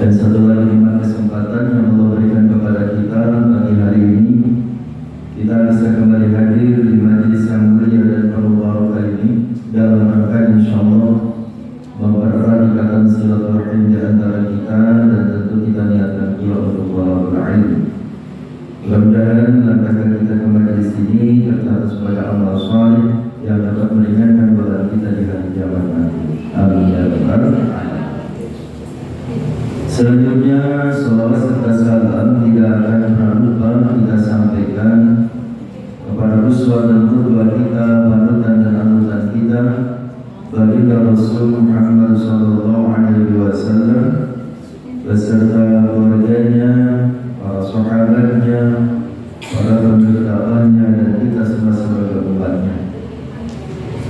Dan satu lagi nikmat kesempatan yang Allah berikan kepada kita pagi hari ini, kita bisa kembali hadir di majelis yang mulia dan penuh barokah ini dalam rangka insyaallah mempererat ikatan silaturahim di antara kita, dan tentu kita niatkan pula untuk thalabul ilmi. Mudah-mudahan langkah kita ke majelis ini tercatat sebagai amal saleh yang dapat meringankan beban kita di hari kiamat nanti. Amin ya rabbal alamin. Selanjutnya, salawat serta salam tidak akan pernah lupa kita sampaikan kepada uswah dan qudwah kita, panutan dan anutan kita, baginda Rasul Muhammad sallallahu alaihi wasallam beserta keluarganya, para sahabatnya, para pendukungnya, dan kita semua sebagai umatnya.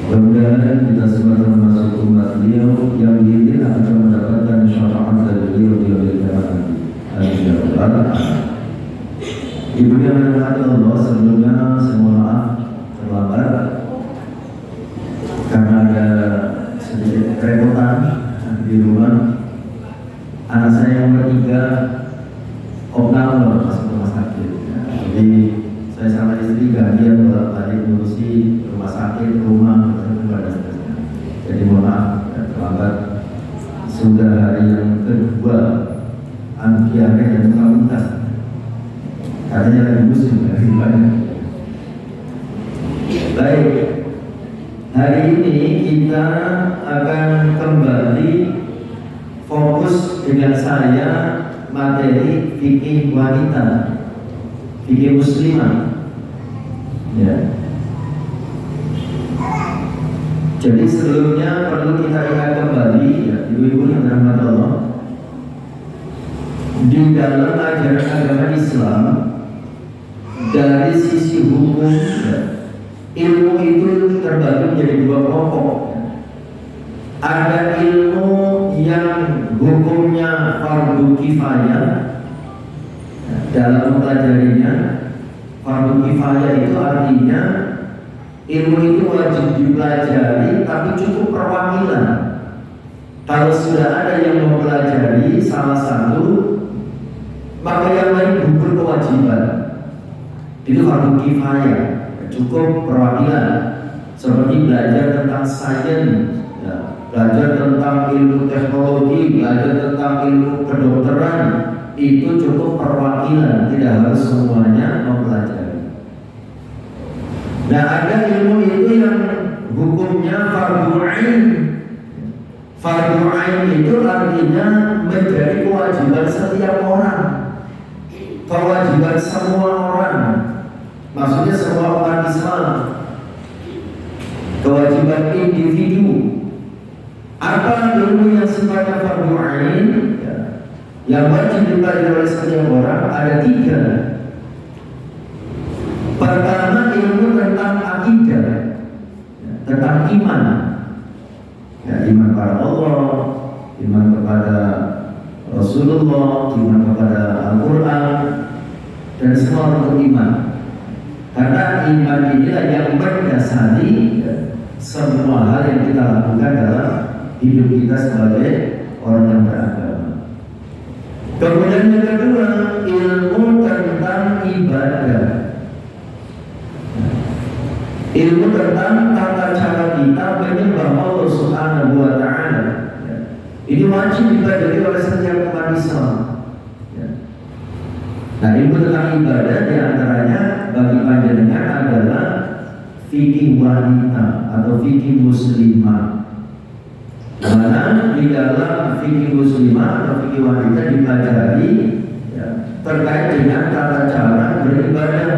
Mudah-mudahan kita semua termasuk umat beliau yang diizinkan akan mendapatkan syafaat dari beliau di hari kiamat nanti. Amin ya rabbal alamin. Ibu yang dirahmati Allah, sebelumnya saya mohon maaf terlambat karena ada sedikit kerepotan di rumah. Anak saya yang bertiga opname masuk rumah sakit. Jadi saya sama istri gantian bolak-balik ngurusi rumah sakit, rumah, dan seterusnya. Jadi mohon maaf terlambat. Sudah hari yang kedua antianek yang terlambat. Katanya lagi musim dari banyak. Baik, hari ini kita akan kembali fokus dengan saya materi fikih wanita, fikih muslimah. Ya. Jadi sebelumnya perlu kita ingat kembali, ya, ibu-ibu yang dirahmati Allah, di dalam ajaran agama Islam dari sisi hukum, ya, ilmu itu terbagi menjadi dua kelompok. Ada ilmu yang hukumnya fardu kifayah, dalam mempelajarinya. Fardu kifayah itu artinya ilmu itu wajib dipelajari, tapi cukup perwakilan. Kalau sudah ada yang mempelajari salah satu, maka yang lain gugur kewajiban. Itu fardu kifayah, cukup perwakilan. Seperti belajar tentang sains, ya, belajar tentang ilmu teknologi, belajar tentang ilmu kedokteran, itu cukup perwakilan, tidak harus semuanya mempelajari. Nah, ada ilmu itu yang hukumnya fardu ain. Fardu ain itu artinya menjadi kewajiban setiap orang, kewajiban semua orang, maksudnya semua umat Islam, kewajiban individu. Apa ilmu yang sifatnya fardu ain, ya, yang wajib dipelajari oleh setiap orang? Ada tiga. Pertama, ilmu tentang akidah, ya, tentang iman, ya, iman pada Allah, iman kepada Rasulullah, iman kepada Al-Quran, dan semua untuk iman. Karena iman inilah yang mendasari, ya, semua hal yang kita lakukan dalam hidup kita sebagai orang yang beragama. Kemudian yang kedua, ilmu tentang ibadah, ilmu tentang tata cara kita menyembah Allah Subhanahu wa Ta'ala. Ini wajib dipelajari oleh setiap umat Islam. Nah, ilmu tentang ibadah diantaranya bagi panjenengan adalah fikih wanita atau fikih muslimah. Mana di dalam fikih muslimah atau fikih wanita dipelajari, ya, terkait dengan tata cara beribadah,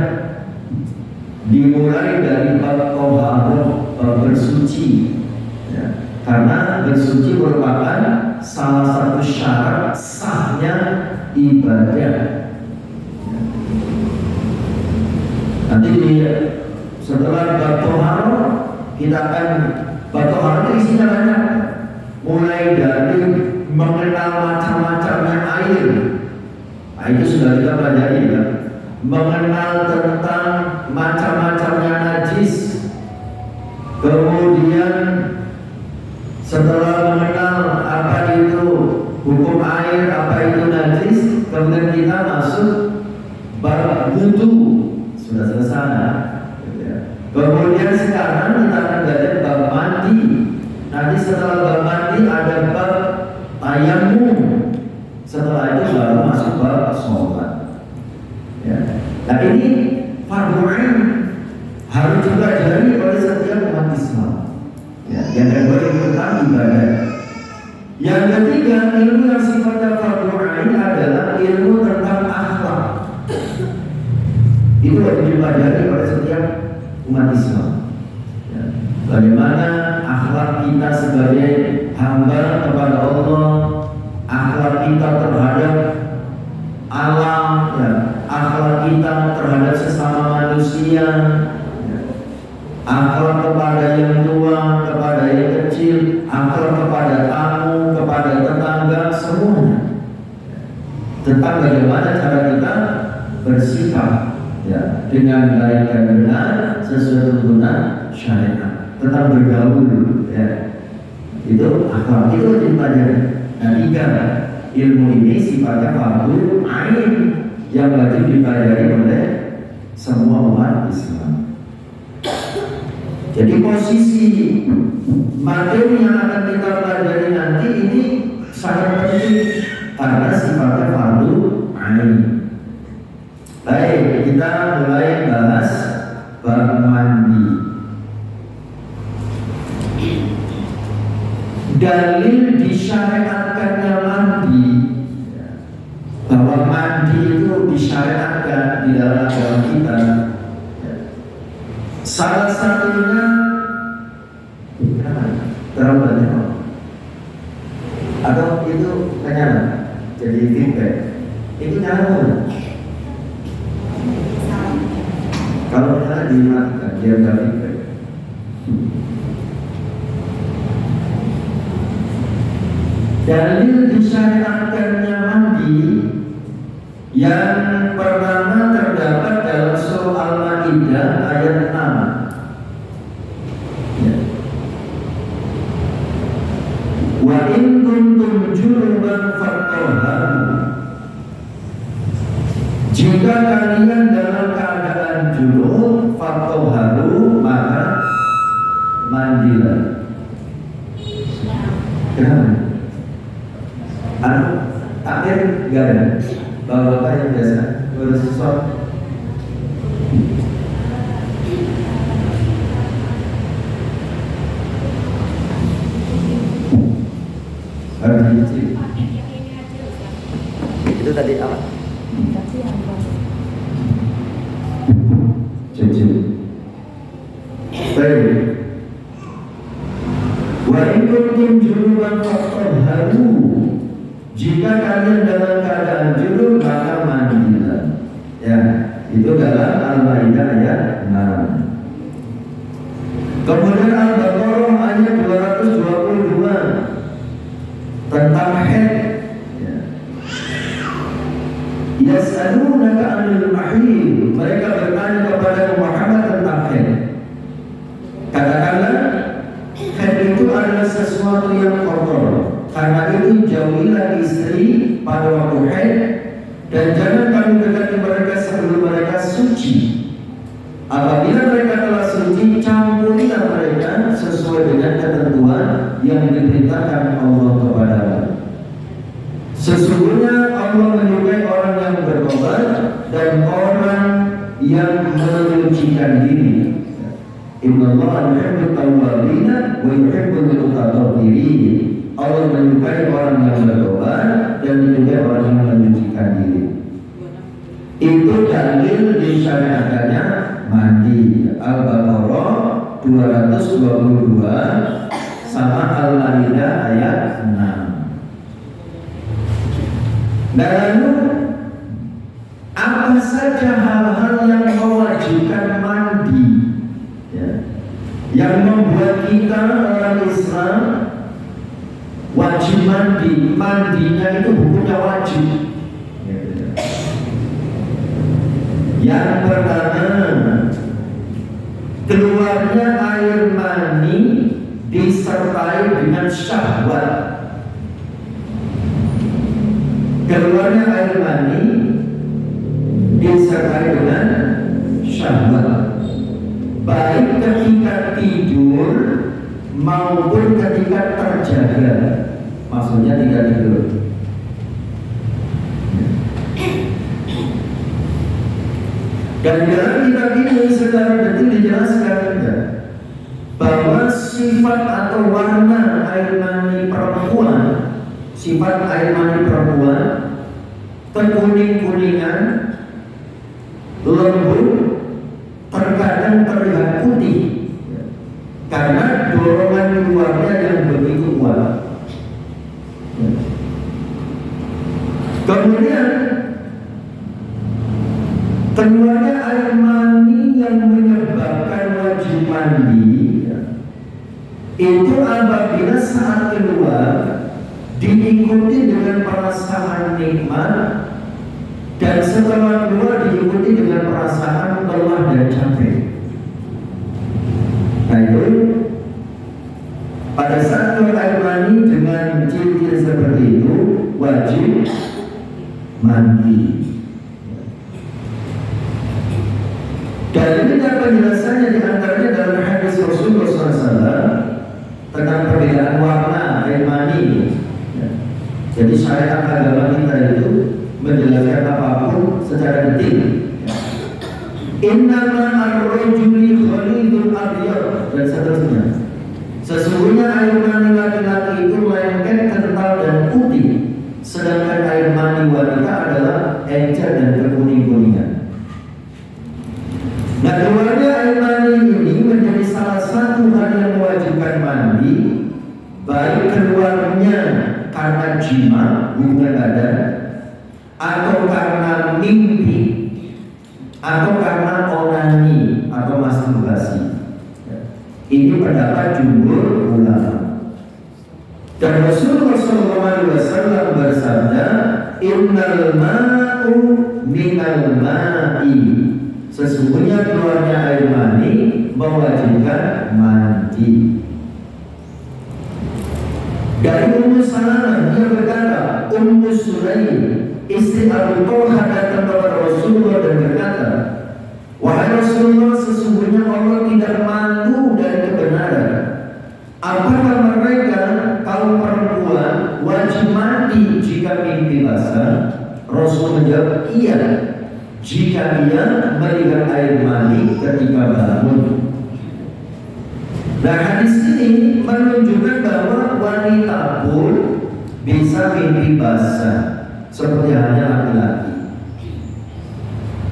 dimulai dari bab taharah, bersuci, ya, karena bersuci merupakan salah satu syarat sahnya ibadah. Nanti setelah bab taharah kita akan, bab taharah itu isinya banyak, mulai dari mengenal macam-macamnya air. Nah, itu sudah kita pelajari, ya. Mengenal tentang macam-macamnya najis. Kemudian setelah mengenal apa itu hukum air apa itu najis, kemudian kita masuk bab wudu, sudah selesai. Kemudian sekarang kita akan belajar bab mandi. Nanti setelah bab mandi ada bab tayamum. Setelah itu baru masuk bab sholat. Ya. Nah ini fardu ain harus juga jadi oleh setiap umat Islam. Ya. Yang kedua itu tentang ibadah. Yang ketiga, ilmu yang sifatnya fardu ain adalah ilmu tentang akhlak. Itu harus dipelajari oleh setiap umat Islam. Ya. Bagaimana akhlak kita sebagai hamba kepada Allah, akhlak kita terhadap alam, ya. Akhlak kita terhadap sesama manusia, ya. Akhlak kepada yang tua, kepada yang kecil, akhlak kepada tamu, kepada tetangga, semuanya. Tentang bagaimana cara kita bersikap, ya, dengan baik dan benar sesuai tuntunan syariat, tentang bergaul, ya. Itu akhlak itu dipelajari. Nah, tiga ilmu ini sifatnya fardu ain yang wajib dipelajari oleh semua umat Islam. Jadi posisi materi yang akan kita pelajari nanti ini sangat penting karena sifatnya fardu ain. Baik, kita mulai bahas bab mandi. Dalil disyariatkannya mandi, bahwa mandi itu disyariatkan di dalam agama kita. Salah satunya terlalu banyak atau itu nyala, jadi feedback itu nyala. Kalau nyala dimatikan biar nggak feedback. Dalil disyariatkannya mandi yang pertama terdapat dalam surah Al-Maidah ayat 6. Ya. Wa in kuntum junuban fatahharu. Jika kalian dalam keadaan junub, fatahharu, maka mandilah. Kenapa? Takdir gak ada. Bapak-bapak yang biasa bersiswa itu tadi apa? Jujur. Baik. Wa in kuntum junuban fatahharu. Jika kalian dalam keadaan junub maka mandilah. Ya, itu dalam Al-Maidah ayat 6. Kemudian Al-Baqarah ayat 222 tentang haid. Ya. Yas'alunaka 'anil mahid. Mereka bertanya kepada Muhammad tentang haid. Katakanlah, haid itu adalah sesuatu yang kotor. Karena itu jauhilah istri pada waktu haid dan jangan kamu dekati mereka sebelum mereka suci. Apabila mereka telah suci, campurilah mereka sesuai dengan ketentuan yang diperintahkan Allah kepadamu. Sesungguhnya Allah menyukai orang yang bertobat dan orang yang menyucikan diri. Innallaha yuhibbut tawwabina wa yuhibbul mutatahhirin. Allah menyukai orang yang bertobat dan menyukai orang yang menyucikan diri. Itu dalil disyariatkannya mandi. Al-Baqarah 222 sama Al-Maidah ayat 6. Dan lalu apa saja hal-hal yang mewajibkan mandi, ya, yang membuat kita orang Islam wajib mandi, mandinya itu hukumnya wajib. Yang pertama, keluarnya air mani disertai dengan syahwat. Keluarnya air mani disertai dengan syahwat, baik ketika tidur maupun ketika terjaga. Maksudnya tidak tidur. Dan dalam kitab ini secara detail dijelaskan bahwa sifat atau warna air mani perempuan, sifat air mani perempuan kekuning-kuningan, lembut, terkadang terlihat putih karena dorongan keluarnya yang begitu kuat. Kemudian keluarnya air mani yang menyebabkan wajib mandi itu apabila saat keluar diikuti dengan perasaan nikmat, dan setelah keluar diikuti dengan perasaan lelah dan capek. Nah itu pada saat keluar air mani dengan ciri-ciri seperti itu wajib mandi. Dan ini penjelasannya diantaranya dalam hadis Rasulullah SAW tentang perbedaan warna air mani. Jadi syariat agama kita itu menjelaskan apapun secara detail. Innama ar-rajuli khalidul abyad dan seterusnya. Sesungguhnya air mani laki-laki itu lengket, kental dan putih, sedangkan air mani wanita adalah encer dan kekuning-kuningan. Nah, keluarnya air mani ini menjadi salah satu hal yang mewajibkan mandi, baik keluarnya karena jima, hubungan badan, atau karena mimpi, atau karena onani atau masturbasi. Ini pendapat jumhur ulama. Dan Rasulullah SAW bersabda, Innal ma'u minal ma'i. Sesungguhnya keluarnya air mani mewajibkan mandi. Dari Ummu Salamah dia berkata, Ummu Sulaim istri Abu Talha datang kepada Rasulullah dan berkata, wahai Rasulullah, sesungguhnya Allah tidak malu dari kebenaran. Apakah mereka kaum perempuan wajib mandi jika mimpi basah? Rasul menjawab, iya, jika ia melihat air mani ketika bangun. Nah, hadis ini menunjukkan bahwa wanita pun bisa mimpi basah seperti halnya laki-laki.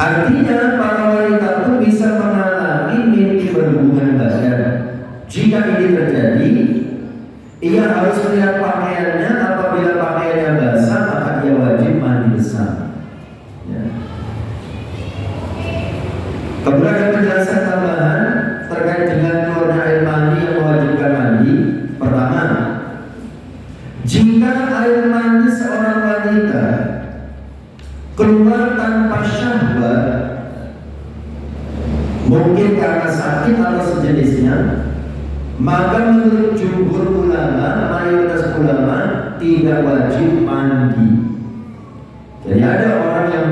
Artinya para wanita pun bisa mengalami mimpi berhubungan badan. Jika ini terjadi, ia harus melihat pakaiannya. Apabila pakaiannya basah, maka ia wajib mandi besar. Ya. Kemudian ada penjelasan tambahan terkait dengan keluarnya air mani yang mewajibkan mandi. Pertama, jika air mani seorang wanita keluar tanpa syahwat, mungkin karena sakit atau sejenisnya, maka menurut jumhur ulama, mayoritas ulama tidak wajib mandi. Jadi ada orang yang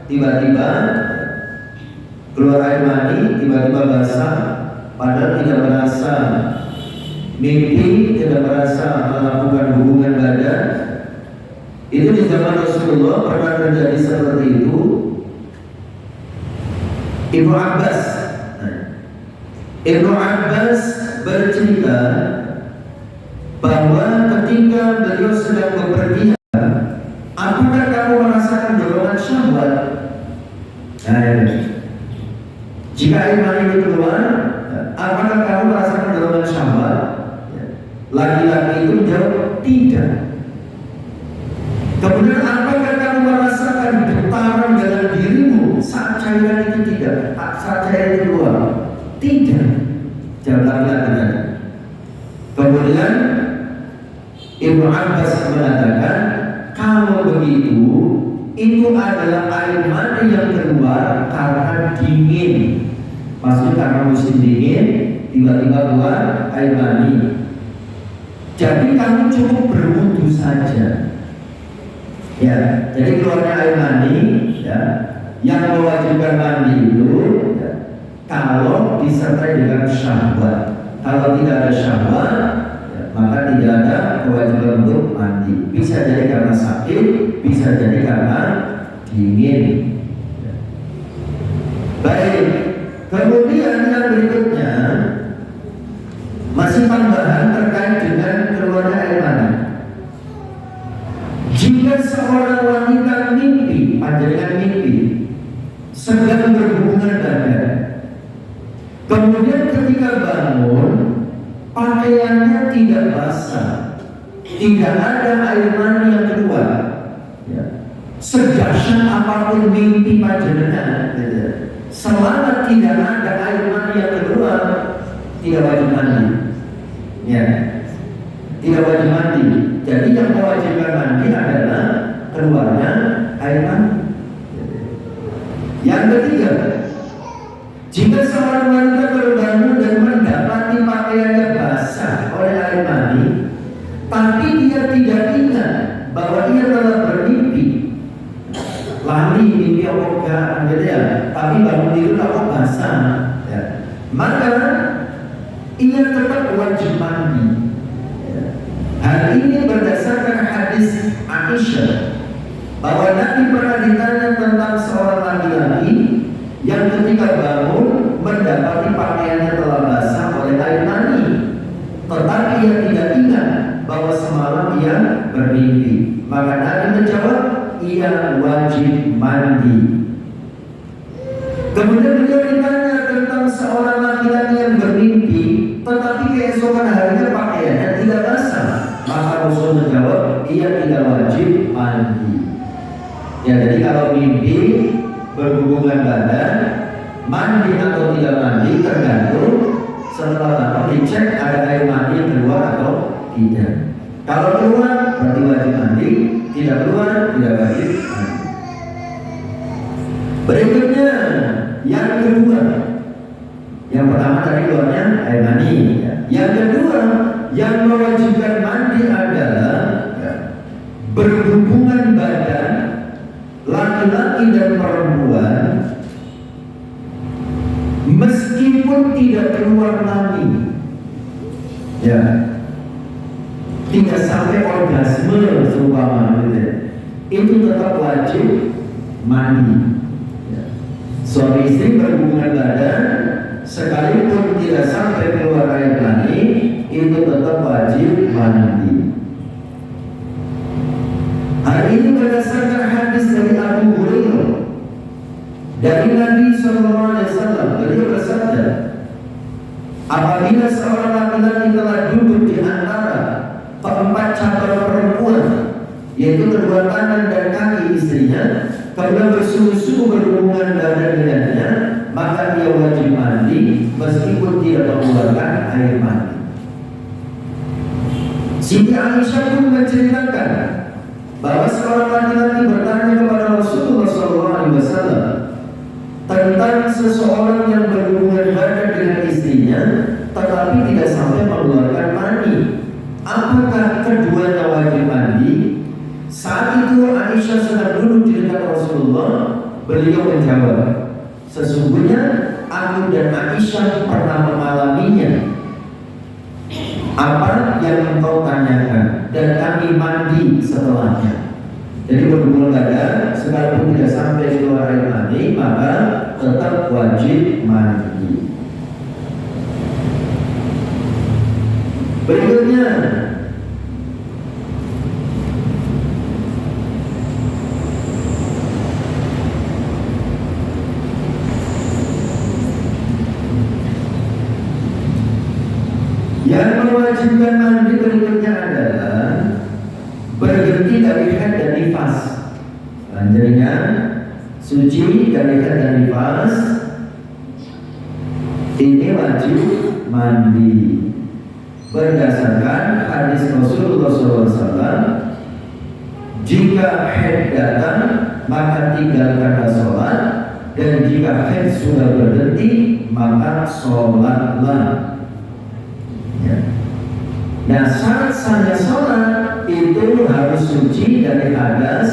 tiba-tiba keluar air mani, tiba-tiba basah, padahal tidak merasa mimpi, tidak merasa melakukan hubungan badan. Itu di zaman Rasulullah pernah terjadi seperti itu. Ibnu Abbas bercerita bahwa ketika beliau sedang bepergian, apakah kamu merasakan dorongan syahwat? Jika air mani itu keluar, apakah kamu merasakan dorongan syahwat? Laki-laki itu menjawab tidak. Kemudian apakah kamu merasakan getaran dalam dirimu saat cairan itu tidak? Saat cairan itu keluar? Tidak. Jawab laki-laki tadi. Kemudian Ibnu Abbas mengatakan, kalau begitu itu adalah air mani yang keluar karena dingin. Maksudnya karena musim dingin, tiba-tiba keluar air mani. Jadi kamu cukup berwudu saja. Ya, jadi keluarnya air mani, ya, yang mewajibkan mandi itu, ya, kalau disertai dengan syahwat. Kalau tidak ada syahwat, ya, maka tidak ada kewajiban untuk mandi. Bisa jadi karena sakit, bisa jadi karena dingin. Ya. Baik, kemudian yang berikutnya masih tambahan terkait dengan keluarnya air mani. Jika seorang wanita mimpi, panjangan mimpi, sedang berhubungan badan, kemudian ketika bangun, pakaiannya tidak basah, tidak ada air mani yang keluar, ya. Sedahsyat apapun mimpi panjenengan, ya. Selama tidak ada air mani yang keluar, tidak wajib mandi, ya. Tidak wajib mandi. Jadi yang mewajibkan mandi adalah keluarnya air mani. Yang ketiga, jika seorang wanita terbangun dan mendapati pakaiannya basah oleh air mani, tapi dia tidak ingat bahwa ia telah bermimpi, lali mimpi apa gitu ya, tapi bangun tidur apa basah, ya. Maka ia tetap wajib mandi. Hal ini berdasarkan hadis Aisyah bahwa Nabi pernah ditanya tentang seorang laki-laki yang ketika bangun mendapati pakaiannya telah basah oleh air mani, tetapi ia tidak ingat bahwa semalam ia bermimpi. Maka Nabi menjawab, ia wajib mandi. Kemudian beliau ditanya tentang seorang laki-laki yang bermimpi, tetapi keesokan harinya pakaiannya tidak basah. Maka Rasul menjawab, ia tidak wajib mandi. Ya, jadi kalau mimpi berhubungan badan, mandi atau tidak mandi tergantung setelah bangun dicek ada air mani yang keluar atau tidak. Kalau keluar berarti wajib mandi, tidak keluar tidak wajib mandi. Berikutnya yang kedua, yang pertama tadi keluarnya air mani, ya. Yang kedua yang mewajibkan mandi adalah, ya, berhubungan badan laki-laki dan perempuan meskipun tidak keluar mani, ya, tidak sampai orgasme seumpama gitu, itu tetap wajib mandi, ya. Suami istri berhubungan badan sekalipun tidak sampai keluar air mani, itu tetap wajib mandi. Hal ini berdasarkan hadis dari Abu Hurairah dari Nabi SAW. Beliau bersabda, apabila seorang laki-laki telah duduk di antara keempat cabang perempuan, yaitu kedua tangan dan kaki istrinya, kemudian bersungguh-sungguh berhubungan badan dengannya, maka dia wajib mandi meskipun tidak mengeluarkan air mani. Siti Aisyah pun menceritakan bahwa seorang laki-laki bertanya kepada Rasulullah SAW tentang seseorang yang berhubungan badan dengan istrinya tetapi tidak sampai mengeluarkan mani. Apakah keduanya wajib mandi? Saat itu Aisyah sedang duduk di dekat Rasulullah. Beliau menjawab, sesungguhnya aku dan Aisyah pernah mengalaminya apa yang engkau tanyakan dan kami mandi setelahnya. Jadi berhubungan badan sekalipun tidak sampai keluar air mani, maka tetap wajib mandi. Berikutnya, yang mewajibkan mandi berikutnya adalah berhenti dari haid dan nifas. Jaringan suci dari haid dan nifas ini wajib mandi berdasarkan hadis Rasulullah SAW. Jika haid datang maka tinggalkanlah sholat, dan jika haid sudah berhenti maka sholatlah. Ya. Nah, syarat sahnya sholat itu harus suci dari hadas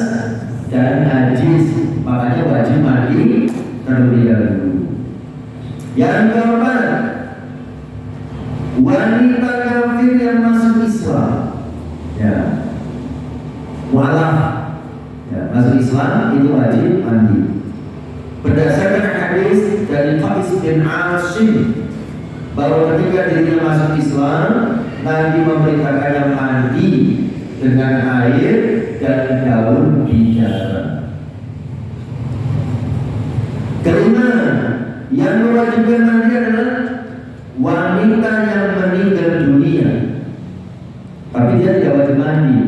dan najis, makanya wajib mandi terlebih dahulu. Yang keempat, wanita kafir yang masuk Islam, ya, mualaf, ya, masuk Islam itu wajib mandi. Berdasarkan hadis dari Qais bin Asim bahwa ketika dirinya masuk Islam, Nabi memerintahkannya mandi dengan air dan daun bidara. Kelima, yang mewajibkan mandi adalah wanita yang meninggal dunia, tapi dia tidak wajib mandi,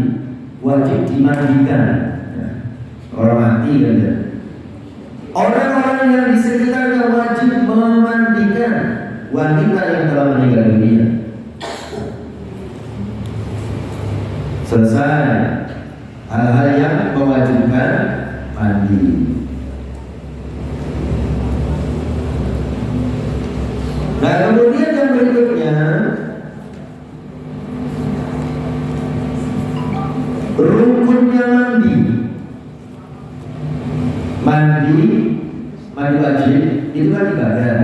wajib dimandikan. Orang mati kan ya. Orang-orang yang di sekitarnya wajib memandikan wanita yang telah meninggal dunia. Selesai hal-hal yang mewajibkan mandi. Nah, kemudian yang berikutnya, rukunnya mandi. Mandi wajib itu kan ibadah.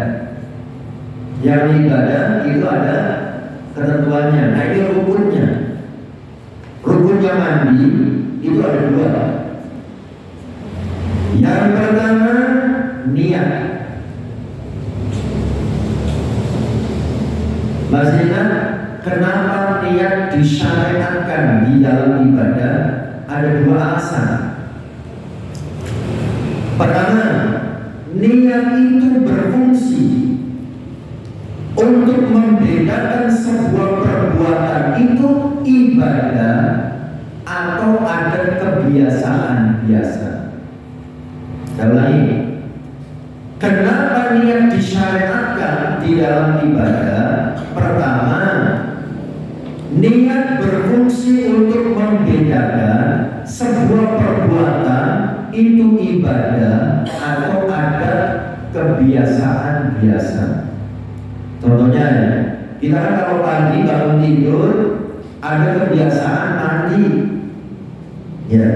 Yang ibadah itu ada ketentuannya. Nah, ini rukunnya. Rukunnya mandi itu ada dua. Yang pertama, niat. Masih ingat kenapa niat disyariatkan di dalam ibadah? Ada dua alasan. Pertama, niat itu berfungsi untuk membedakan sebuah perbuatan itu ibadah atau ada kebiasaan biasa. Saya ulangi, kenapa niat disyariatkan di dalam ibadah? Pertama, niat berfungsi untuk membedakan sebuah perbuatan itu ibadah atau ada kebiasaan biasa. Contohnya, kita kan kalau pagi bangun tidur ada kebiasaan mandi, ya,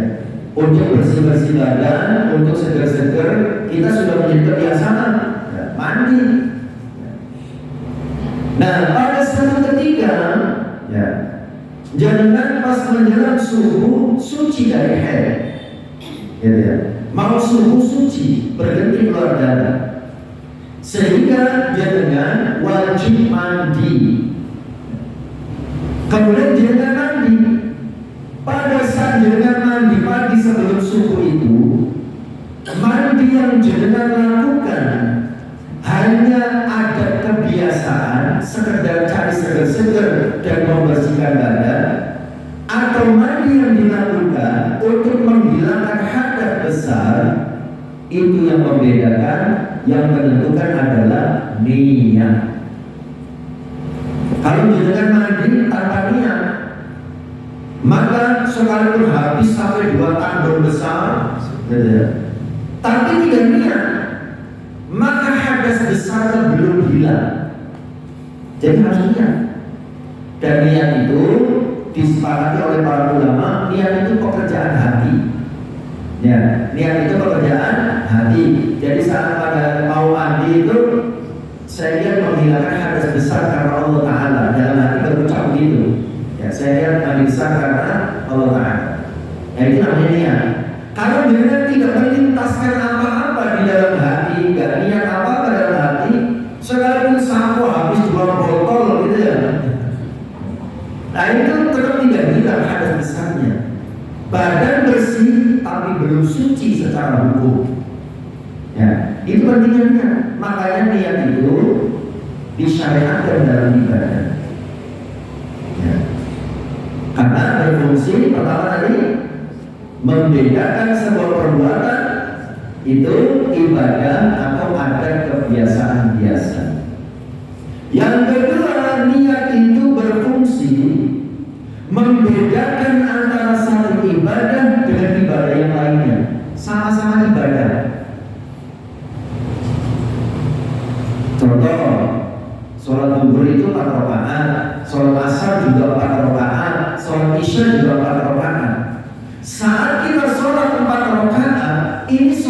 untuk bersih-bersih badan, untuk seger-seger, kita sudah menjadi kebiasaan, ya, mandi. Nah, pada suatu ketika, ya, jangan pas menjelang subuh suci dari haid, gitu ya, mau subuh suci berhenti keluar darah, sehingga jangan wajib mandi. Kemudian jangan mandi. Pada saat jangan mandi pagi sebelum subuh itu, mandi yang jangan lakukan hanya ada kebiasaan sekedar cari seger-seger dan membersihkan badan, atau mandi yang dilakukan untuk menghilangkan hadas besar, itu yang membedakan, yang menentukan adalah niat. Kalau jangan mandi tanpa niat, maka sekalipun habis sampai 2 tanduk besar, tapi tidak niat, maka hadas besar belum hilang. Jadi harus niat. Dan niat itu disepakati oleh para ulama, niat itu pekerjaan hati. Ya, niat itu pekerjaan hati. Jadi saat pada mau mandi itu, saya lihat menghilangkan hadas besar karena Allah Ta'ala. Dalam hati berucap begitu, ya, saya lihat mandi besar karena Allah Ta'ala. Ya, itu namanya niat. Kalau dia tidak melintaskan apa-apa di dalam hati, gak niat apa-apa dalam hati, sekalipun sampo habis 2 botol gitu ya, nah itu tetap tidak hilang hadas besarnya. Badan bersih tapi belum suci secara hukum. Ya, itu pentingnya. Makanya niat itu disyariatkan dalam ibadah. Ya. Karena berfungsi pertama tadi membedakan sebuah perbuatan itu ibadah atau ada kebiasaan biasa. Yang kedua, niat itu berfungsi membedakan antara satu ibadah dengan ibadah yang lainnya. Sama-sama ibadah. Contoh, sholat zuhur itu 4 rakaat, sholat asar juga 4 rakaat, sholat isya juga 4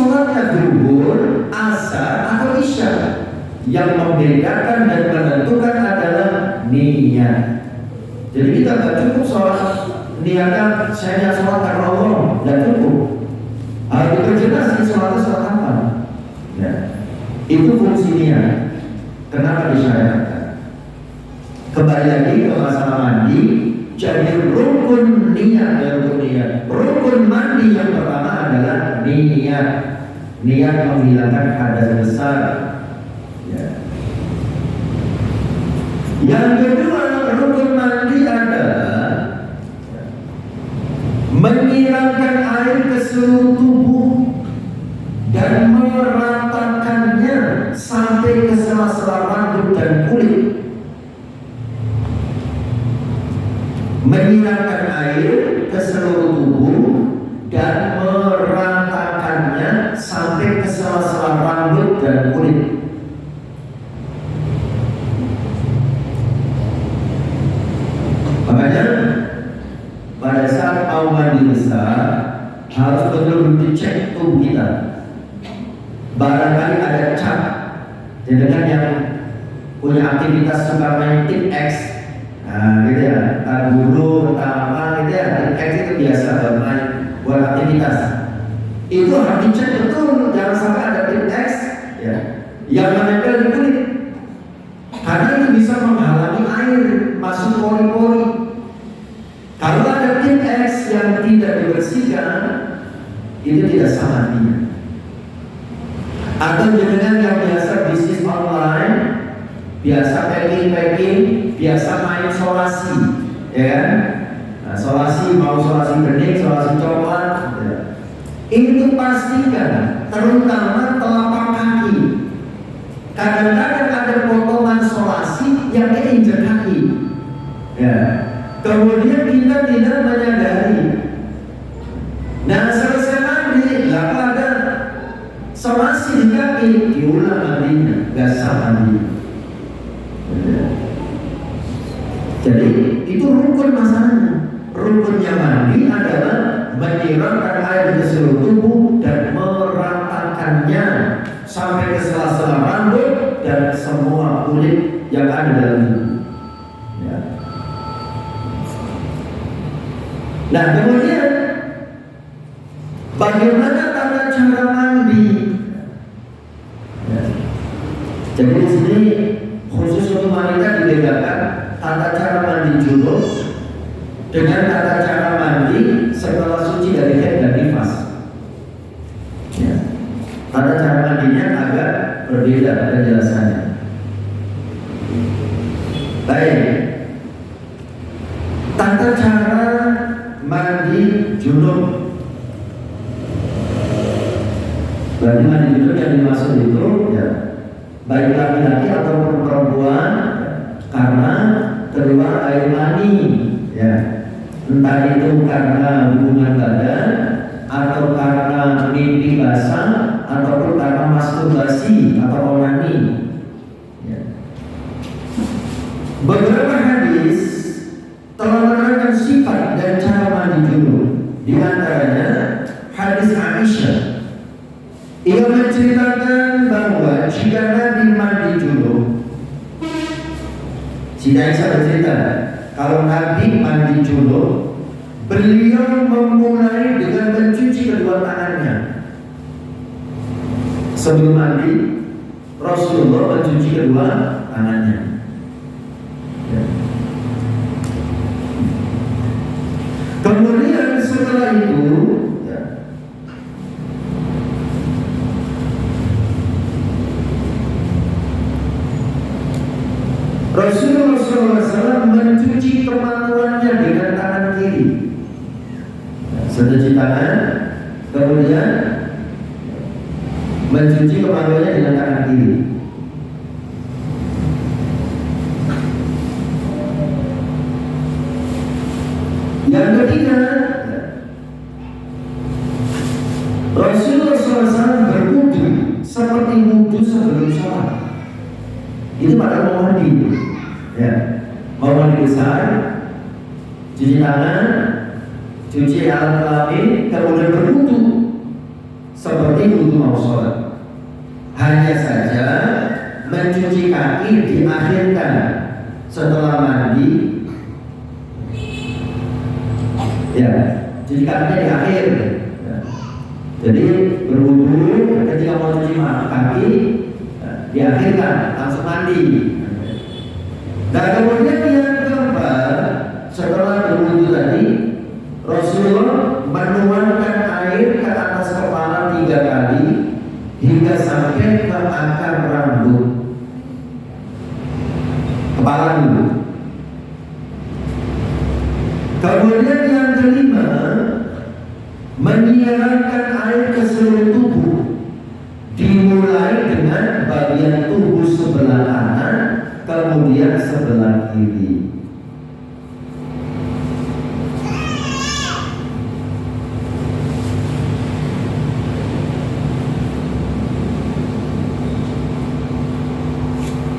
sholatnya zuhur, asar, atau isya. Yang membedakan dan menentukan adalah niat. Jadi kita nggak cukup sholat niatkan saya niat sholat karena Allah, nggak cukup. Harus diperjelas ini sholatnya sholat apa. Ya. Itu fungsi niat. Kenapa disyariatkan? Kembali lagi ke masalah mandi. Jadi rukun niat dan rukun niat. Rukun mandi yang pertama adalah niat. Niat menghilangkan hadas besar. Ya. Yang kedua, rukun mandi adalah menghilangkan air ke seluruh tubuh dan meratakannya sampai ke sela-sela rambut dan kulit. Menghilangkan air ke seluruh tubuh dan meratakannya sampai ke sela-sela rambut dan kulit. Makanya pada saat mau mandi besar harus betul-betul dicek tubuh kita. Barangkali ada cap. Dengan yang punya aktivitas suka main tip X, nah gitu ya, tak guru, tak apa gitu ya, tip X itu biasa bermain buat aktivitas. Itu harus dicek betul, jangan sampai ada tip X ya, yang menempel di kulit. Karena itu bisa menghalangi air masuk pori-pori. Kalau ada tip X yang tidak dibersihkan, itu tidak sah mandinya. Atau dengan yang biasa bisnis online, biasa packing, biasa main solasi, ya kan? Nah, solasi mau solasi bening, solasi coklat, ya. Itu pastikan, terutama telapak kaki. Kadang-kadang ada potongan solasi yang keinjak kaki, ya. Kemudian kita tidak menyadari. Nah selesai mandi, lalu ada solasi di kaki, diulang mandinya, gak sah mandinya. Jadi itu rukun masalahnya. Rukunnya mandi adalah menyiramkan air ke seluruh tubuh dan meratakannya sampai ke sela-sela rambut dan semua kulit yang ada dalam tubuh. Ya. Nah kemudian bagaimana tata cara mandi? Ya. Jadi di sini khusus untuk wanita dibedakan tata cara mandi junub dengan tata cara mandi setelah suci dari haid dan nifas. Ya. Tata cara mandinya agak berbeda penjelasannya. Baik. Tata cara mandi junub. Berarti mandi junub yang dimaksud itu ya, baik laki-laki ataupun perempuan karena keluar air mani, ya, entah itu karena hubungan badan atau karena mimpi basah ataupun karena masturbasi atau onani. Ya. Beberapa hadis telah menerangkan sifat dan cara mandi junub. Di antaranya hadis Aisyah. Ia menceritakan bahwa jika Nabi mandi junub, Siti Aisyah bercerita kalau Nabi mandi junub, beliau memulai dengan mencuci kedua tangannya. Sebelum mandi, Rasulullah mencuci kedua tangannya. Ya. Kemudian setelah itu, ya, Rasulullah SAW mencuci kemaluannya dengan tangan kiri. Sudah cuci tangan, kemudian mencuci kemaluannya dengan tangan kiri. Yang ketiga, Rasulullah SAW berwudu seperti wudu sebelum sholat. Itu pada mau mandi, ya, mau mandi besar, cuci tangan, cuci alat kelamin, kemudian berwudu seperti wudhu mau sholat. Hanya saja mencuci kaki diakhirkan setelah mandi. Ya, cuci kakinya di akhir. Jadi berwudu ketika mau cuci kaki diakhirkan, langsung mandi. Nah kemudian yang keempat, setelah berwudu tadi, Rasulullah menuangkan air ke atas kepala 3 kali hingga sampai ke akar rambut kepala dulu. Kemudian yang kelima, menyiarkan air ke seluruh tubuh, dimulai dengan bagian tubuh sebelah kanan, kemudian sebelah kiri.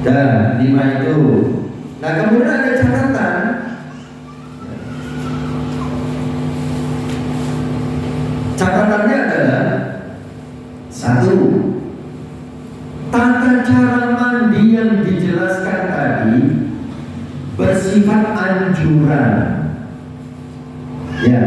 Dan 5 itu. Nah kemudian ada catatan. Catatannya adalah 1. Tata cara mandi yang dijelaskan tadi bersifat anjuran. Ya,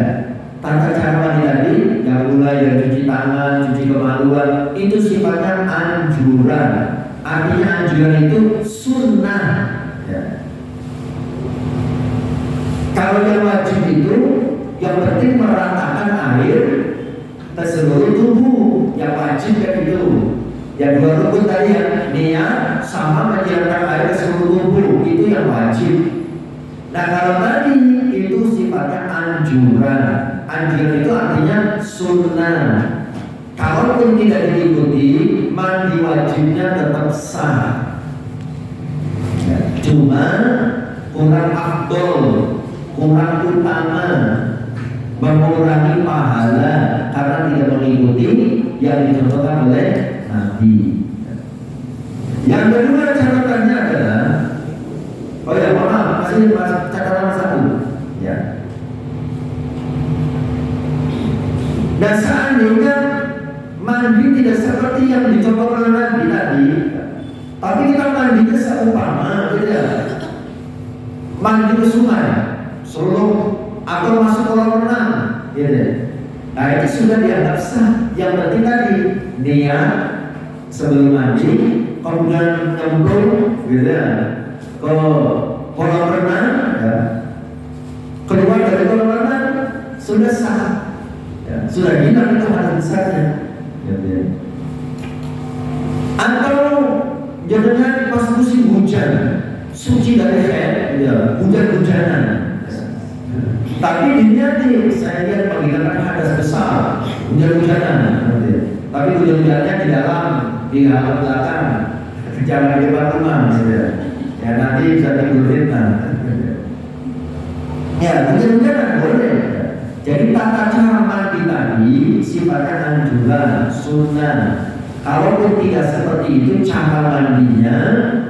tata cara mandi tadi yang mulai dari cuci tangan, cuci kemaluan, itu sifatnya anjuran. Artinya anjuran itu sunnah. Ya. Kalau yang wajib itu yang penting meratakan air ke seluruh tubuh, yang wajib kan itu. Yang 2 rukun tadi ya, niat sama menyiarkan air ke seluruh tubuh, itu yang wajib. Nah kalau tadi itu sifatnya anjuran. Anjuran itu artinya sunnah. Kalaupun tidak diikuti, mandi wajibnya tetap sah. Ya, cuma kurang afdol, kurang utama, mengurangi pahala karena tidak mengikuti yang dicontohkan oleh Nabi. Yang kedua catatannya adalah, oh ya maaf, masih catatan 1. Ya. Dan seandainya mandi tidak seperti yang dicoba oleh Nabi tadi, tapi kita mandinya seumpama, gitu ya. Mandi ke sungai, seluk atau masuk kolam renang, gitu. Nah itu sudah dianggap sah. Yang penting tadi niat sebelum mandi, kemudian nyemplung, gitu ya, ke kolam renang, ya. Keluar dari kolam renang sudah sah, ya. Sudah hilang itu hal besarnya. Ya. Atau jangan pas musim hujan, suci dari head, ya, hujan-hujanan. Tapi diniati, saya lihat menghilangkan hadas besar, hujan-hujanan. Tapi hujan-hujannya di dalam, di halaman belakang, jangan di depan rumah. Ya nanti bisa timbul fitnah. Ya hujan-hujanan boleh. Jadi tata cara mandi tadi sifatnya anjuran, sunnah. Kalaupun tidak seperti itu, cara mandinya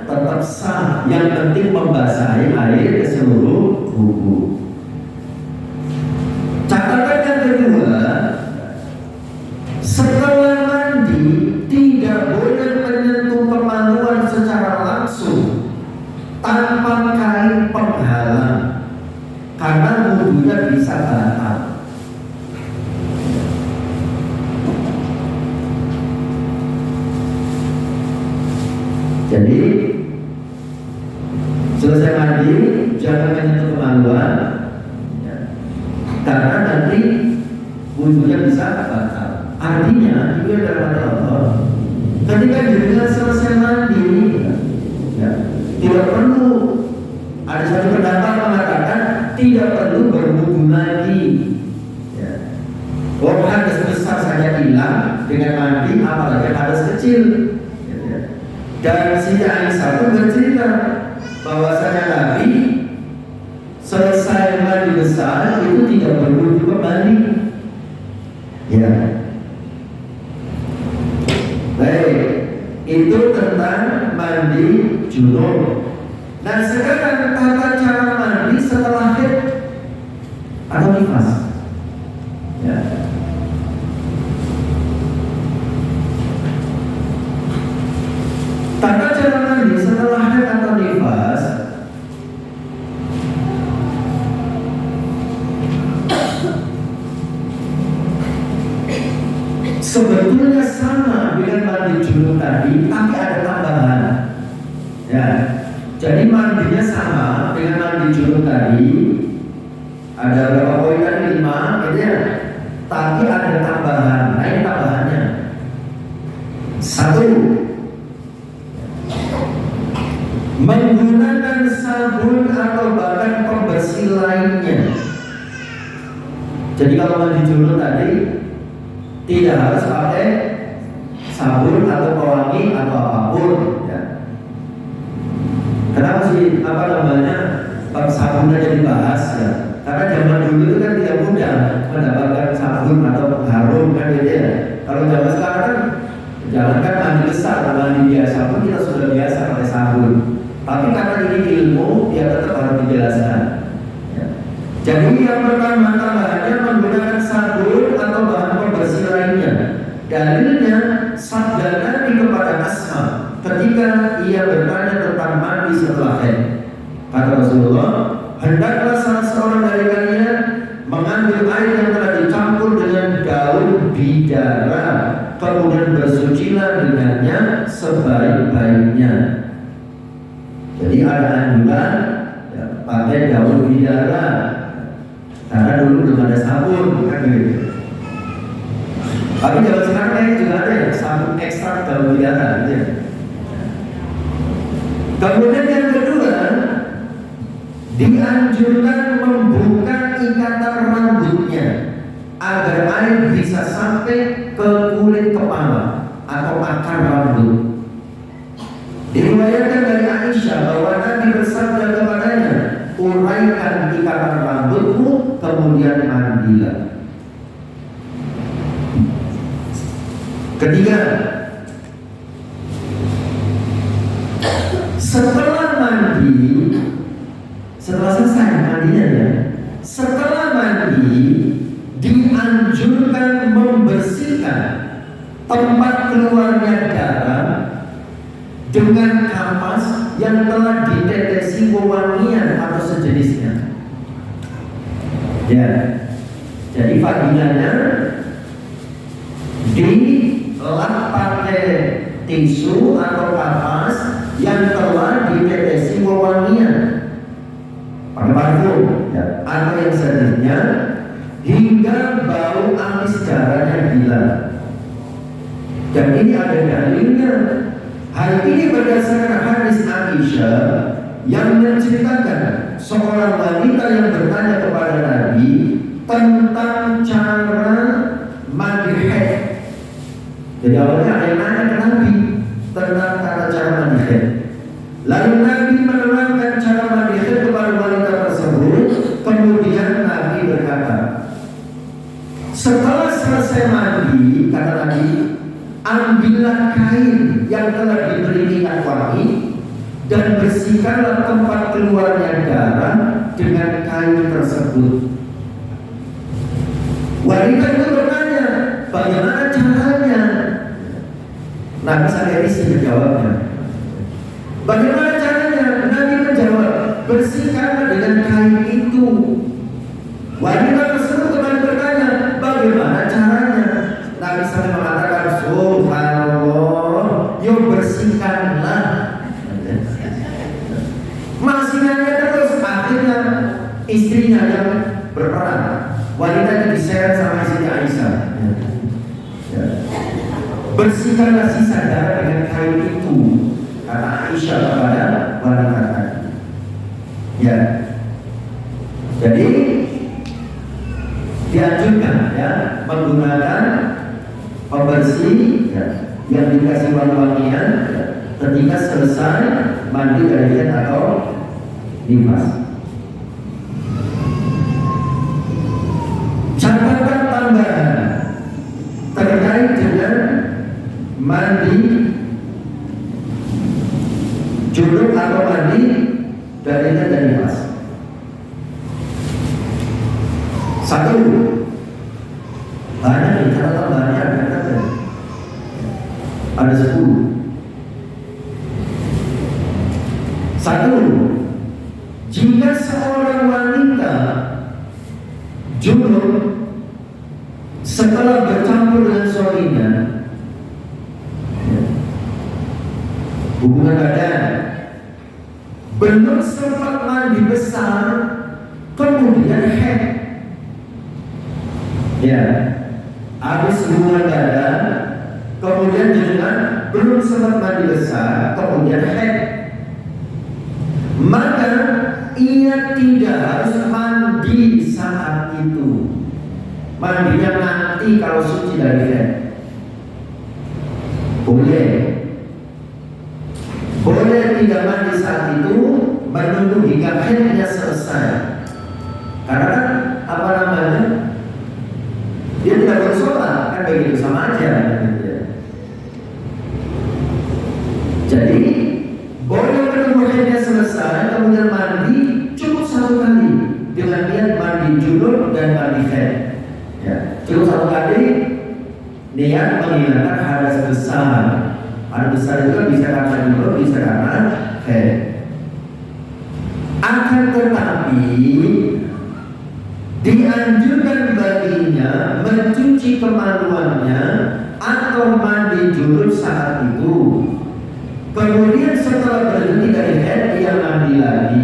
tetap sah. Yang penting membasahi air ke seluruh tubuh. Catatan yang kedua, setelah mandi tidak boleh menyentuh kemaluan secara langsung tanpa kain penghalang, karena wudhunya bisa batal. Jadi selesai mandi jangan menyentuh kemaluan, ya, karena nanti wudhunya bisa batal. Artinya itu adalah Allah. Ketika juga selesai mandi, ya, tidak perlu. Ada satu pendapat mengatakan tidak perlu berwudu lagi. Ya. Oh, hadas besar saja hilang dengan mandi, apalagi hadas kecil. Dan Siti Aisyah pun bercerita bahwasanya Nabi selesai mandi besar itu tidak berwudu kembali. Ya. Baik, itu tentang mandi junub. Nah sekarang tata cara mandi setelah haid atau nifas. Ya. sebetulnya sama dengan mandi junub tadi, tapi ada tambahan. Ya, jadi mandinya sama dengan mandi junub tadi. Ada berapa poin tadi? 5, gitu ya. Tapi ada tambahan. Nah, ini tambahannya. 1, menggunakan sabun atau bahkan pembersih lainnya. Jadi kalau mandi junub tadi tidak harus pakai sabun atau pewangi atau apapun, ya. Kenapa sih sabunnya jadi bahas, ya? Karena zaman dulu itu kan tidak mudah mendapatkan sabun atau harum kan, gitu ya. Kalau zaman sekarang kan jangankan mandi besar, mandi biasa pun kita sudah biasa pakai sabun. Tapi karena ini ilmu, ya tetap harus dijelaskan. Ya. Jadi yang pertama tambahannya menggunakan sabun atau bahan pembersih lainnya. Dalilnya sabda Nabi kepada Asma ketika ia bertanya tentang mandi setelah haid. Kata Rasulullah, hendaklah salah seorang dari kalian mengambil air yang telah dicampur dengan daun bidara, kemudian bersucilah dengannya sebaik-baiknya. Jadi ada anjuran, ya, pakai daun bidara, karena dulu belum ada sabun, kan gitu. Tapi zaman sekarang kayaknya juga ada ya, sabun ekstrak daun bidara, gitu ya. Kemudian yang kedua, dianjurkan membuka ikatan rambutnya agar air bisa sampai ke kulit kepala atau akar rambut. Diriwayatkan dari Aisyah bahwa Nabi bersabda kepadanya, uraikan ikatan rambutmu kemudian mandilah. Ketiga, setelah mandi, setelah selesai mandinya ya, setelah mandi dianjurkan membersihkan tempat keluarnya darah dengan kapas yang telah ditetesi wewangian atau sejenisnya. Ya, jadi fadilahnya dilap pakai tisu atau kapas yang telah ditetesi wewangian, pakai parfum, ya, atau yang sejenisnya, hingga bau amis darahnya hilang. Dan ini ada dalilnya. Hal ini berdasarkan hadis Aisyah yang menceritakan seorang wanita yang bertanya kepada Nabi tentang cara mandi haid. Jadi awalnya ada yang nanya ke Nabi tentang cara mandi haid. Lalu Nabi menerangkan cara mandi haid kepada wanita tersebut. Kemudian Nabi berkata, setelah selesai mandi, kata Nabi, ambillah kain yang telah diberi minyak wangi dan bersihkanlah tempat keluarnya darah dengan kain tersebut. Wanita itu bertanya, bagaimana caranya? Nabi Sallallahu menjawabnya. Bagaimana caranya? Nabi menjawab, bersihkanlah dengan kain itu. Wanita tersebut kembali bertanya, bagaimana caranya? Nabi Sallallahu mengatakan, subhanallah, yuk bersihkanlah. Masih nanya terus, akhirnya istrinya yang berperan. Wanita itu diseret sama istri Aisyah. Ya. Bersihkanlah sisa darah dengan kain itu, kata Aisyah kepada wanita tadi. Ya. Jadi dianjurkan ya menggunakan pembersih ya, yang dikasih wangi-wangian ya, ketika selesai mandi dari haid atau nifas. Catatan tambahan terkait dengan mandi junub atau mandi dari haid dan nifas. Satu, banyak nih catatan banyak ada 10. Satu, jika seorang wanita junub setelah bercampur dengan suaminya hubungan badan, belum sempat mandi besar, kemudian haid. Ya, habis hubungan badan, kemudian jenengan belum sempat mandi besar, kemudian haid. Maka ia tidak harus mandi saat itu. Mandinya nanti kalau suci dari haid. Boleh tidak mandi saat itu, menunggu hingga haidnya selesai. Karena kan apa namanya, dia tidak bersolat, kan begitu, sama aja. Jadi boleh menunggu haidnya selesai, kemudian mandi cukup satu kali dengan niat mandi junub dan mandi haid. Ya, cukup satu kali niat menghilangkan hadas besar. Hadas besar itu bisa karena junub, bisa karena haid. Akan tetapi dianjurkan baginya mencuci kemaluannya atau mandi junub saat itu. Kemudian setelah berhenti dari haid dia mandi lagi,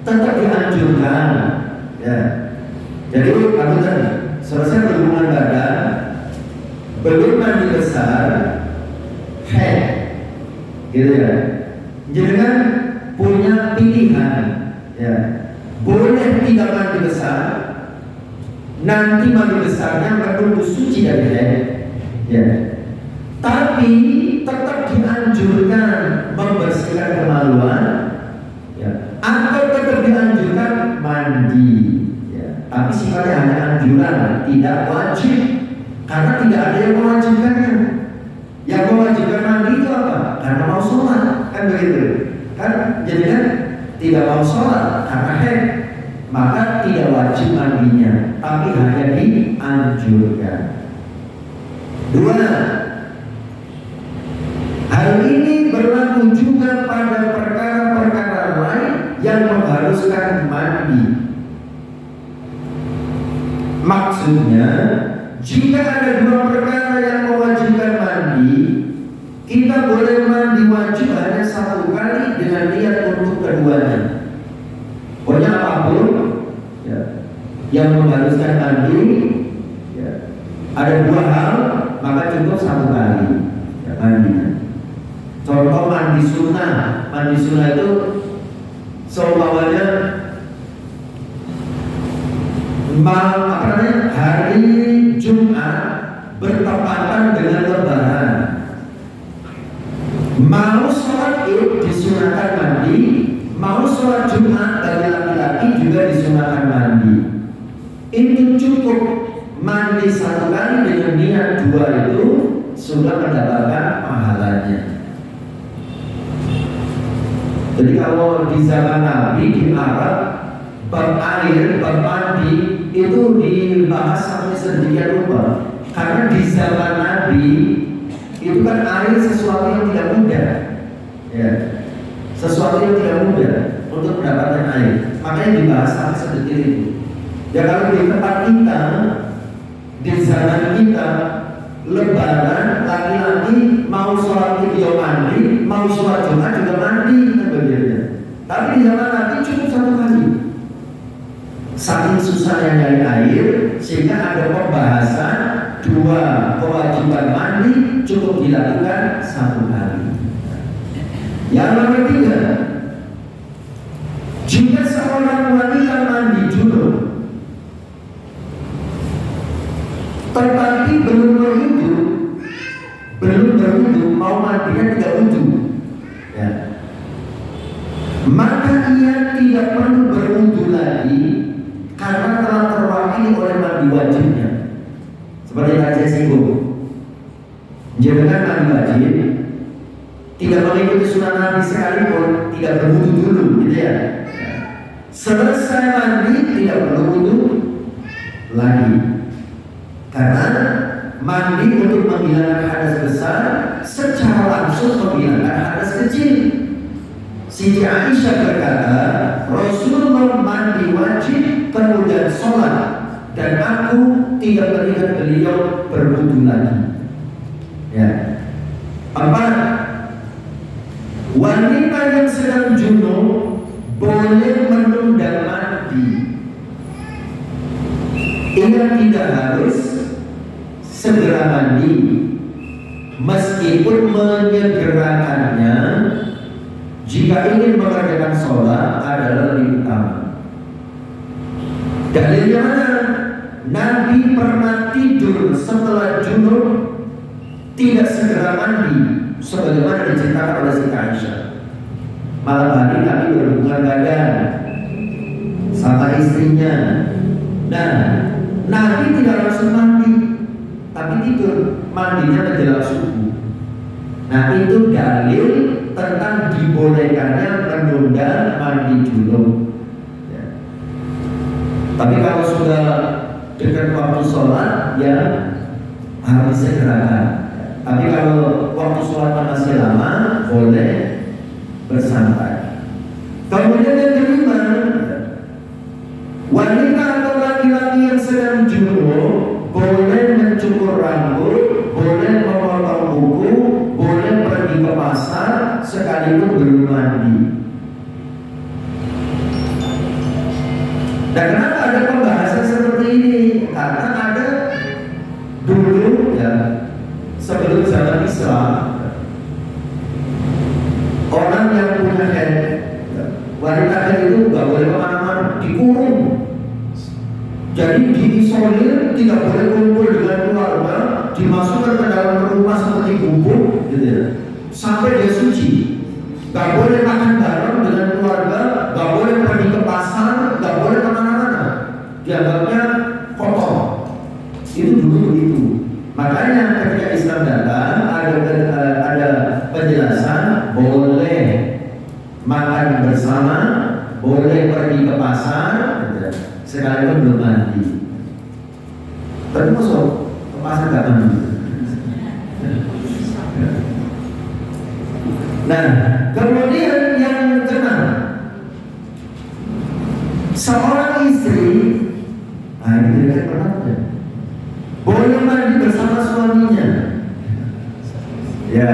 tetap dianjurkan. Ya. Jadi kalau tadi selesai berhubungan badan, belum mandi besar, haid, gitu ya. Jangan punya pilihan, ya. Boleh tidak mandi besar, nanti mandi besarnya menunggu suci dari haid, ya. Tapi tetap dianjurkan membersihkan kemaluan, ya. Atau tetap dianjurkan mandi, ya. Tapi sifatnya hanya anjuran, tidak wajib, karena tidak ada yang mewajibkannya. Yang mewajibkan mandi itu apa? Karena mau sholat, kan begitu? Kan jadinya tidak mau sholat karena haid, maka tidak wajib mandinya, tapi hanya dianjurkan. Dua, hal ini berlaku juga pada perkara-perkara lain yang mengharuskan mandi. Maksudnya, jika ada dua perkara yang mewajibkan mandi, kita boleh mandi wajib hanya satu kali dengan niat untuk keduanya. Pokoknya apapun, ya, yang mengharuskan mandi, ya, ada dua hal, maka cukup satu kali, ya, mandinya. Contoh mandi sunnah. Mandi sunnah itu seumpamanya hari Jumat bertepatan dengan Lebaran. Mau sholat Id disunahkan mandi, mau sholat Jumat bagi laki-laki juga disunahkan mandi. Itu cukup mandi satu kali dengan niat dua itu sudah mendapatkan pahalanya. Jadi kalau di zaman Nabi di Arab, bab air, bab mandi itu dibahas sampai sedemikian rupa. Karena di zaman Nabi itu kan air sesuatu yang tidak mudah, ya, sesuatu yang tidak mudah untuk mendapatkan air. Makanya dibahas sampai seperti itu. Ya kalau di tempat kita, di zaman kita, Lebaran laki-laki mau sholat video mandi, mau sholat Jumat juga mandi, kan begitu. Tapi di zaman Nabi cukup satu kali. Saking susahnya nyari air, sehingga ada pembahasan dua kewajiban mandi cukup dilakukan satu kali. Yang nomor tiga, jika seorang wanita mandi junub tetapi belum berwudu, mau mandinya tidak wudu, ya, maka ia tidak perlu berwudu lagi karena telah terwakili oleh mandi wajibnya. Seperti yang saya singgung, jangan mandi wajib, tidak mengikuti sunnah Nabi sekalipun, tidak berwudu dulu, gitu ya. Selesai mandi tidak perlu wudu lagi, karena mandi untuk menghilangkan hadas besar secara langsung menghilangkan hadas kecil. Siti Aisyah berkata, Rasulullah mandi wajib kemudian sholat, dan aku tidak melihat beliau berwudu lagi. Ya. Empat, Wanita yang sedang junub boleh menunda mandi. Ia tidak harus segera mandi, meskipun menyegerakannya jika ingin mengerjakan sholat adalah lebih utama. Dalilnya mana? Nabi pernah tidur setelah junub, tidak segera mandi, sebagaimana diceritakan oleh Siti Aisyah. Malam hari Nabi berhubungan badan sama istrinya. Nah, Nabi tidak langsung mandi, tapi tidur, mandinya menjelang subuh. Nah, itu dalil tentang dibolehkannya menunda mandi junub. Ya. Tapi kalau sudah dekat waktu sholat, ya harus disegerakan. Tapi kalau waktu sholat masih lama, boleh bersantai. Kemudian yang kelima, wanita atau laki-laki yang sedang junub boleh mencukur rambut, boleh memotong kuku, boleh pergi ke pasar sekalipun belum mandi. Dan kenapa ada pembahasan seperti ini? Karena ada dulu, ya, sebelum zaman Islam, orang yang punya haid, wanita haid itu nggak boleh kemana-mana, dikurung. Jadi diisolir, tidak boleh kumpul dengan keluarga, dimasukkan ke dalam rumah seperti gubuk, gitu ya, sampai dia suci. Nggak boleh makan bareng dengan keluarga, nggak boleh pergi ke pasar, nggak boleh kemana-mana. Dianggapnya kotor. Itu dulu begitu. Makanya ketika Islam datang ada penjelasan boleh makan bersama, boleh pergi ke pasar, sekalipun belum mandi. Tapi masuk ke pasar nggak mandi. Nah, kemudian yang keenam, seorang istri, nah ini tidak pernah, boleh mandi bersama suaminya. Ya.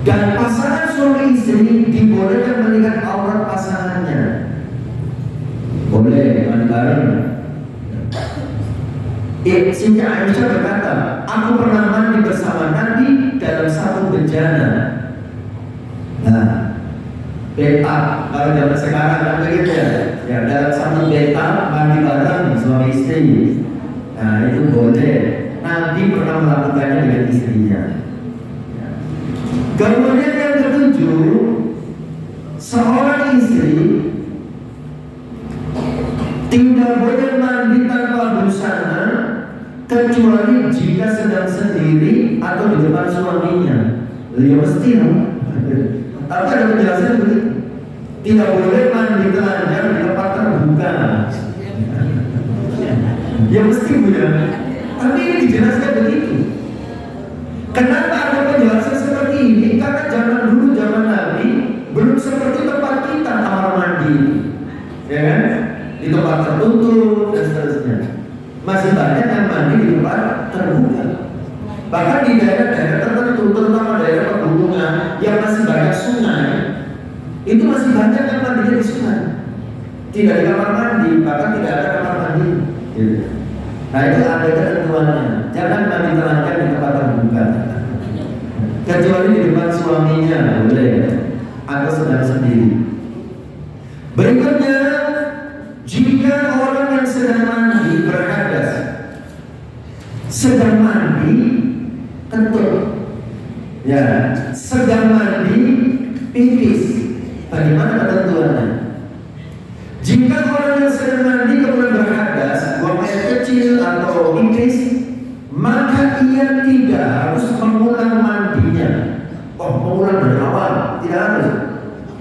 Dan pasangan suami istri dibolehkan melihat aurat pasangannya. Boleh mandi bareng. Siti Aisyah berkata, aku pernah mandi bersama Nabi dalam satu bejana. Nah, beta kalau zaman sekarang kan begitu ya. Ya, dalam satu beta mandi bareng suami istri. Nah, itu boleh. Nabi pernah melakukannya dengan istrinya. Kemudian yang ketujuh, seorang istri tidak boleh mandi tanpa busana kecuali jika sedang sendiri atau di depan suaminya. Ya mesti, tapi ada penjelasan begitu. Tidak boleh mandi telanjang di tempat terbuka. Ya mesti punya. Tapi ini dijelaskan begitu. Kenapa ada penjelasan seperti ini? Karena zaman dulu, zaman Nabi belum seperti tempat kita kamar mandi, ya kan? Di tempat tertutup dan seterusnya. Masih banyak yang mandi di tempat terbuka. Bahkan di daerah-daerah tertentu, terutama daerah pegunungan yang masih banyak sungai, itu masih banyak yang mandinya di sungai. Tidak di kamar mandi, bahkan tidak ada kamar mandi. Gitu. Nah itu ada ketentuannya. Jangan mandi telanjang di tempat terbuka. Kecuali di depan suaminya boleh, atau sedang sendiri. Berikutnya, jika orang yang sedang mandi berhadas, sedang mandi kentut, ya, sedang mandi pipis, bagaimana ketentuannya? Jika orang yang sedang mandi kemudian berhadas, buang air kecil atau pipis, maka ia tidak harus mengulang mandinya. Oh, mengulang dari awal, tidak harus.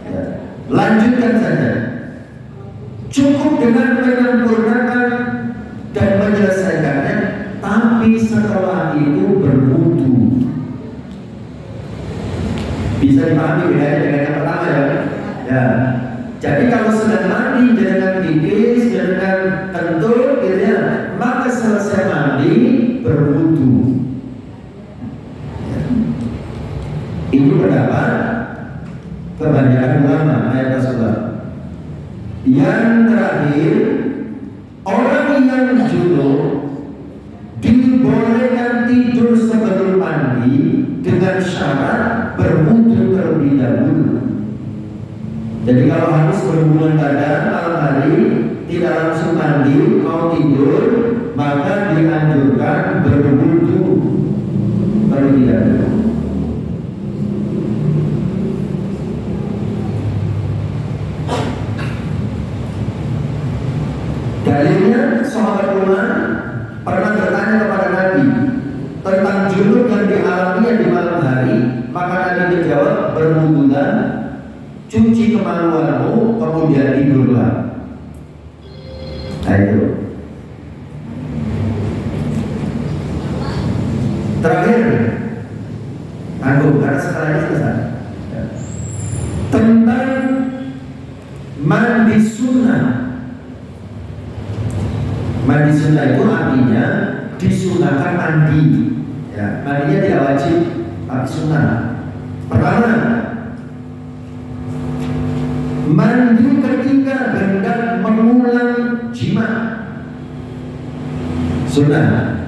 Ya. Lanjutkan saja. Cukup dengan menyempurnakan dan menyelesaikannya, tapi setelah itu berwudu. Bisa dipahami bedanya dengan yang pertama ya? Ya. Jadi kalau sedang mandi dengan pipis, dengan kentut, gitu ya, maka selesai mandi berwudu. Ini pendapat kebanyakan ulama ayat Rasulullah. Yang terakhir, orang yang junub dibolehkan tidur sebelum mandi dengan syarat berwudu terlebih dahulu. Jadi kalau habis berhubungan badan malam hari tidak langsung mandi mau tidur, maka dianjurkan berwudu terlebih dahulu. Dalilnya sahabat Umar pernah bertanya kepada Nabi tentang junub yang dialaminya di malam hari, maka Nabi menjawab, berwudulah, cuci kemaluanmu, kemudian tidurlah. Nah itu. Terakhir, karena sekarang ini selesai. Tentang mandi sunnah. Mandi sunnah itu artinya disunahkan mandi. Ya, mandinya tidak wajib, tapi sunnah. Pertama, mandi ketika hendak mengulang jima, sunnah.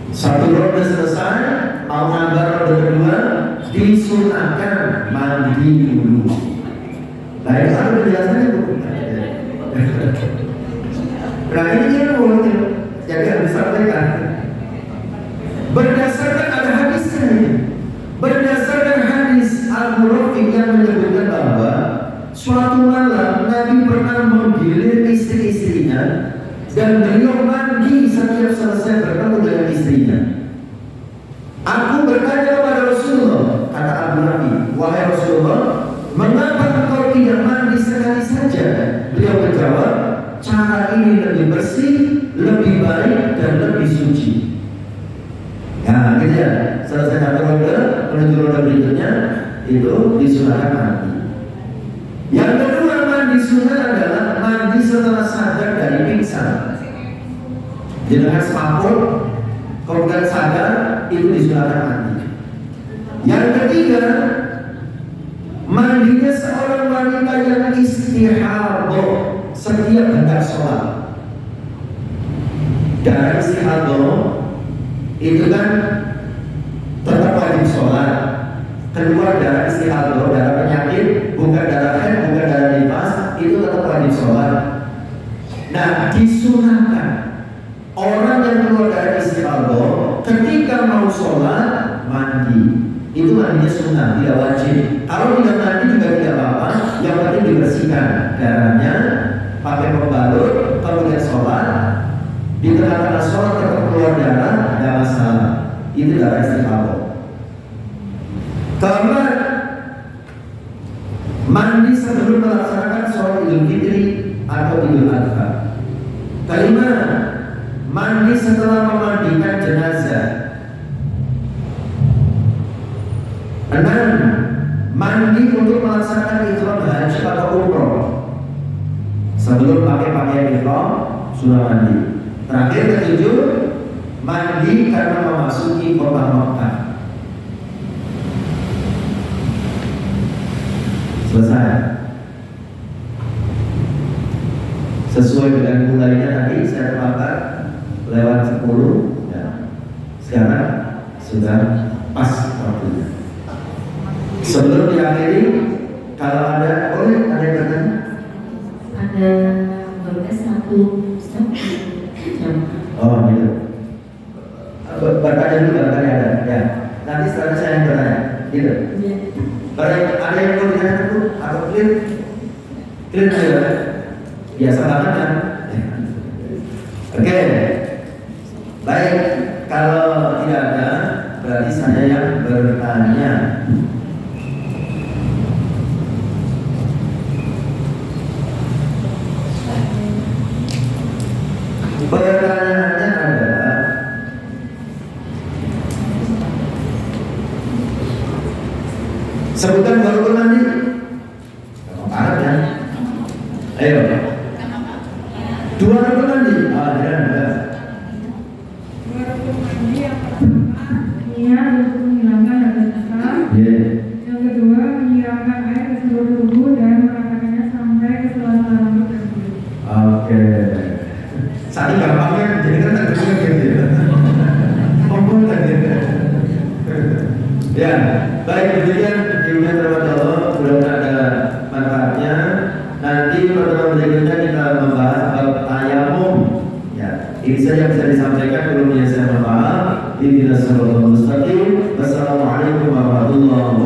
Satu ronde selesai, mau nambah ronde kedua, disunahkan mandi dulu. Nah itu ada penjelasannya bukan? Nah ini yang jadi harus disampaikan. Berdasarkan ada hadisnya, berdasarkan hadis Al-Murafiq yang menyebutkan bahwa suatu malam Nabi pernah menggilir istri-istrinya dan beliau mandi setiap selesai bertemu dengan istrinya. Aku bertanya kepada Rasulullah, kata Al-Murafiq, wahai Rasulullah, mengapa engkau tidak mandi sekali saja? Beliau menjawab, cara ini lebih bersih, lebih baik, dan lebih suci. Nah, gitu ya. Selesai satu ronde, menuju ronde berikutnya, itu disunahkan mandi. Yang kedua, mandi sunnah adalah mandi setelah sadar dari pingsan. Dengan semaput, kemudian sadar, itu disunahkan mandi. Yang ketiga, mandinya seorang wanita yang istihadah setiap hendak sholat. Darah istihadah itu kan tetap wajib sholat. Keluar darah istihadah, darah penyakit, bukan darah haid, bukan darah nifas, itu tetap wajib sholat. Nah, disunahkan orang yang keluar darah istihadah ketika mau sholat mandi. Itu mandinya sunnah, tidak wajib. Kalau tidak mandi juga tidak apa-apa, yang penting dibersihkan darahnya, pakai pembalut, kemudian sholat. Di tengah-tengah sholat tetap keluar darah, tidak masalah. Itu darah istihadah. Keempat, mandi sebelum melaksanakan sholat Idul Fitri atau Idul Adha. Kelima, mandi setelah memandikan jenazah. 6. Mandi untuk melaksanakan ihram haji atau umroh. Sebelum pakai pakaian ihram sudah mandi. Terakhir ketujuh, mandi karena memasuki kota Makkah. Selesai. Sesuai dengan mulainya tadi saya terlambat lewat 10 ya. Sekarang sudah pas waktunya. Sebelum diakhiri, kalau ada, boleh ada yang bertanya? Ada berkas satu jam. Oh gitu. Bertanya dulu, bertanya ada. Ya. Nanti setelah saya yang bertanya. Gitu. Ya. Ada yang mau ditanya dulu atau clear? Clear saja. Biasa banget kan? Oke. Baik. Kalau tidak ada, berarti saya yang bertanya. Pertanyaannya adalah, sebutkan baru mandi. Apa ya? Ayo. 2 rukun mandi. Ada. 2 rukun mandi yang pertama niat untuk menghilangkan hadas besar. Yeah. Yang kedua menyiramkan air ke Ya, baik demikian ilmu terhadap Allah, mudah-mudahan ada manfaatnya. Nanti pertemuan berikutnya kita membahas bab tayamum. Ya, ini saja yang bisa disampaikan. Belum saya mohon maaf. Ihdinas siratal mustaqim. Wassalamualaikum warahmatullahi wabarakatuh.